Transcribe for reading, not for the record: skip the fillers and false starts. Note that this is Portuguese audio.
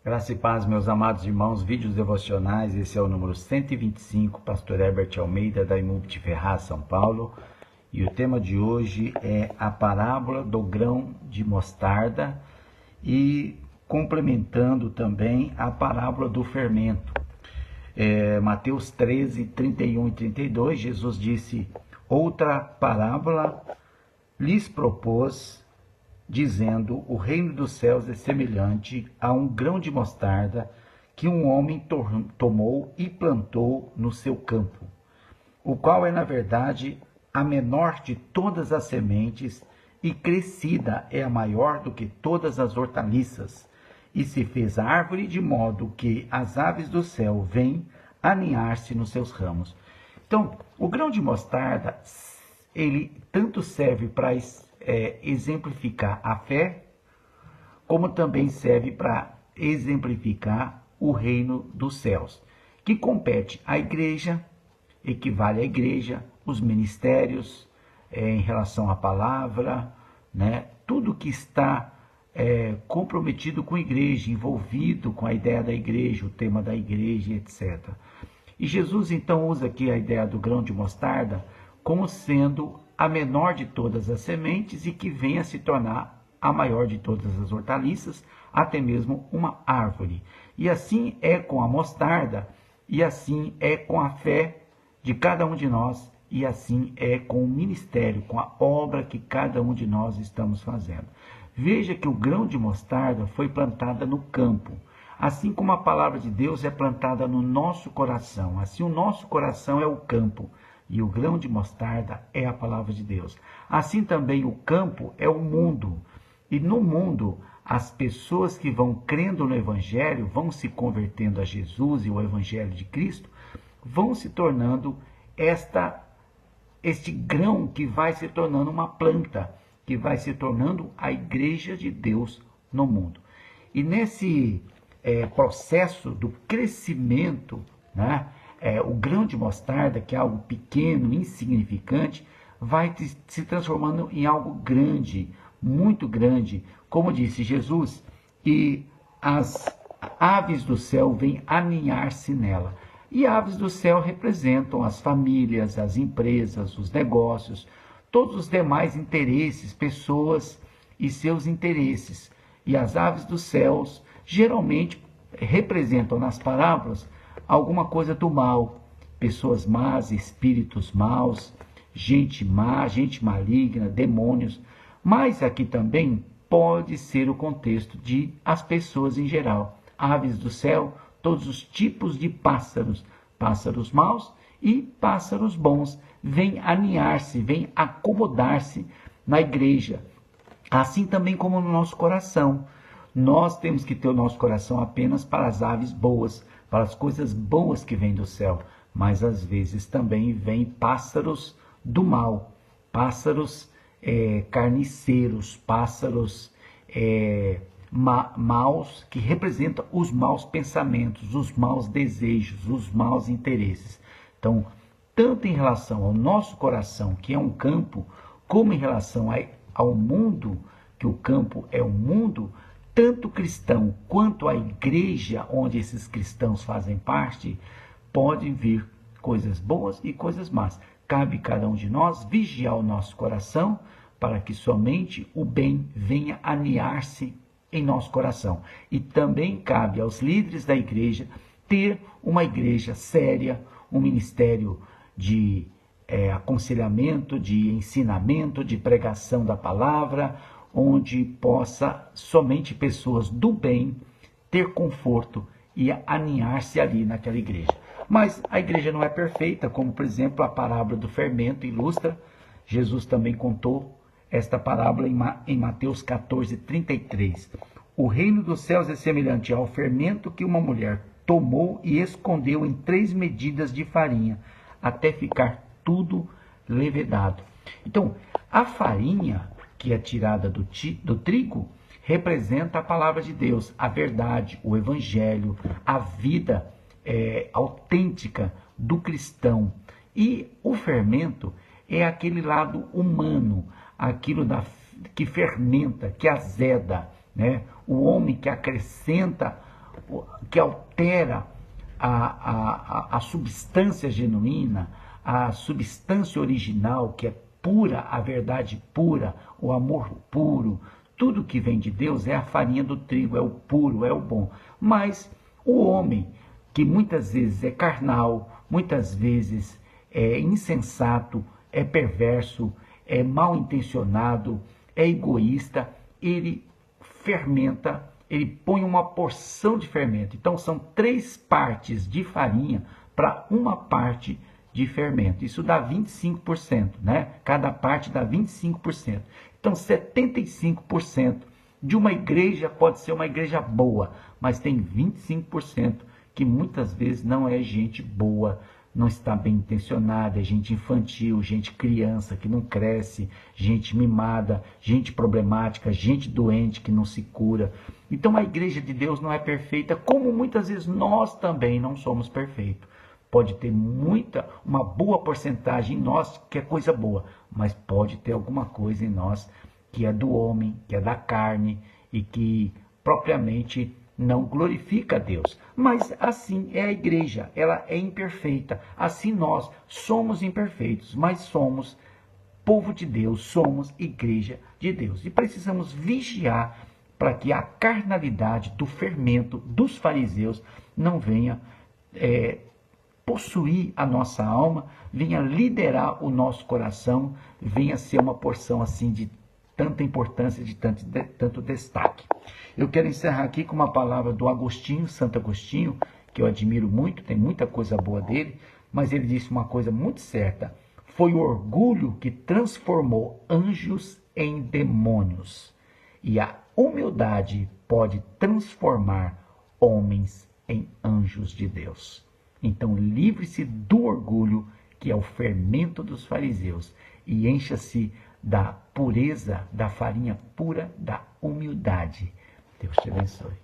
Graça e paz, meus amados irmãos, vídeos devocionais, esse é o número 125, pastor Herbert Almeida, da IMUBT Ferraz, São Paulo. E o tema de hoje é a parábola do grão de mostarda e complementando também a parábola do fermento. Mateus 13, 31 e 32, Jesus disse: outra parábola lhes propôs, dizendo: o reino dos céus é semelhante a um grão de mostarda que um homem tomou e plantou no seu campo, o qual é, na verdade, a menor de todas as sementes, e crescida é a maior do que todas as hortaliças, e se fez árvore de modo que as aves do céu vêm aninhar-se nos seus ramos. Então, o grão de mostarda, ele tanto serve para exemplificar a fé, como também serve para exemplificar o reino dos céus, que compete à igreja, equivale à igreja, os ministérios em relação à palavra, né? Tudo que está comprometido com a igreja, envolvido com a ideia da igreja, o tema da igreja, etc. E Jesus então usa aqui a ideia do grão de mostarda como sendo a menor de todas as sementes e que vem a se tornar a maior de todas as hortaliças, até mesmo uma árvore. E assim é com a mostarda, e assim é com a fé de cada um de nós, e assim é com o ministério, com a obra que cada um de nós estamos fazendo. Veja que o grão de mostarda foi plantada no campo, assim como a palavra de Deus é plantada no nosso coração. Assim o nosso coração é o campo, e o grão de mostarda é a palavra de Deus. Assim também o campo é o mundo, e no mundo as pessoas que vão crendo no Evangelho, vão se convertendo a Jesus e o Evangelho de Cristo, vão se tornando este grão que vai se tornando uma planta, que vai se tornando a igreja de Deus no mundo. E nesse processo do crescimento, né, o grão de mostarda, que é algo pequeno, insignificante, vai se transformando em algo grande, muito grande, como disse Jesus, e as aves do céu vêm aninhar-se nela. E aves do céu representam as famílias, as empresas, os negócios, todos os demais interesses, pessoas e seus interesses. E as aves dos céus geralmente representam nas parábolas alguma coisa do mal, pessoas más, espíritos maus, gente má, gente maligna, demônios. Mas aqui também pode ser o contexto de as pessoas em geral. Aves do céu, todos os tipos de pássaros, pássaros maus e pássaros bons, vêm aninhar-se, vêm acomodar-se na igreja. Assim também como no nosso coração. Nós temos que ter o nosso coração apenas para as aves boas, para as coisas boas que vêm do céu. Mas às vezes também vêm pássaros do mal, pássaros carniceiros, pássaros maus, que representam os maus pensamentos, os maus desejos, os maus interesses. Então, tanto em relação ao nosso coração, que é um campo, como em relação ao mundo, que o campo é o mundo, tanto o cristão quanto a igreja onde esses cristãos fazem parte, podem vir coisas boas e coisas más. Cabe cada um de nós vigiar o nosso coração para que somente o bem venha aninhar-se em nosso coração. E também cabe aos líderes da igreja ter uma igreja séria, um ministério de aconselhamento, de ensinamento, de pregação da palavra, onde possa somente pessoas do bem ter conforto e aninhar-se ali naquela igreja. Mas a igreja não é perfeita, como por exemplo a parábola do fermento ilustra. Jesus também contou esta parábola em Mateus 14, 33. O reino dos céus é semelhante ao fermento que uma mulher tomou e escondeu em 3 medidas de farinha, até ficar tudo levedado. Então, a farinha que é tirada do trigo representa a palavra de Deus, a verdade, o evangelho, a vida autêntica do cristão. E o fermento é aquele lado humano, aquilo que fermenta, que azeda, né? O homem que acrescenta que altera a substância genuína, a substância original, que é pura, a verdade pura, o amor puro. Tudo que vem de Deus é a farinha do trigo, é o puro, é o bom. Mas o homem, que muitas vezes é carnal, muitas vezes é insensato, é perverso, é mal intencionado, é egoísta, ele fermenta, ele põe uma porção de fermento. Então são 3 partes de farinha para uma parte de fermento. Isso dá 25%, né? Cada parte dá 25%. Então 75% de uma igreja pode ser uma igreja boa, mas tem 25% que muitas vezes não é gente boa, não está bem intencionada, é gente infantil, gente criança que não cresce, gente mimada, gente problemática, gente doente que não se cura. Então a igreja de Deus não é perfeita, como muitas vezes nós também não somos perfeitos. Pode ter uma boa porcentagem em nós que é coisa boa, mas pode ter alguma coisa em nós que é do homem, que é da carne e que propriamente não glorifica a Deus. Mas assim é a igreja, ela é imperfeita. Assim nós somos imperfeitos, mas somos povo de Deus, somos igreja de Deus. E precisamos vigiar para que a carnalidade do fermento dos fariseus não venha possuir a nossa alma, venha liderar o nosso coração, venha ser uma porção assim de tanta importância, de tanto destaque. Eu quero encerrar aqui com uma palavra do Agostinho, Santo Agostinho, que eu admiro muito, tem muita coisa boa dele, mas ele disse uma coisa muito certa: foi o orgulho que transformou anjos em demônios, e a humildade pode transformar homens em anjos de Deus. Então livre-se do orgulho, que é o fermento dos fariseus, e encha-se da pureza, da farinha pura da humildade. Deus te abençoe.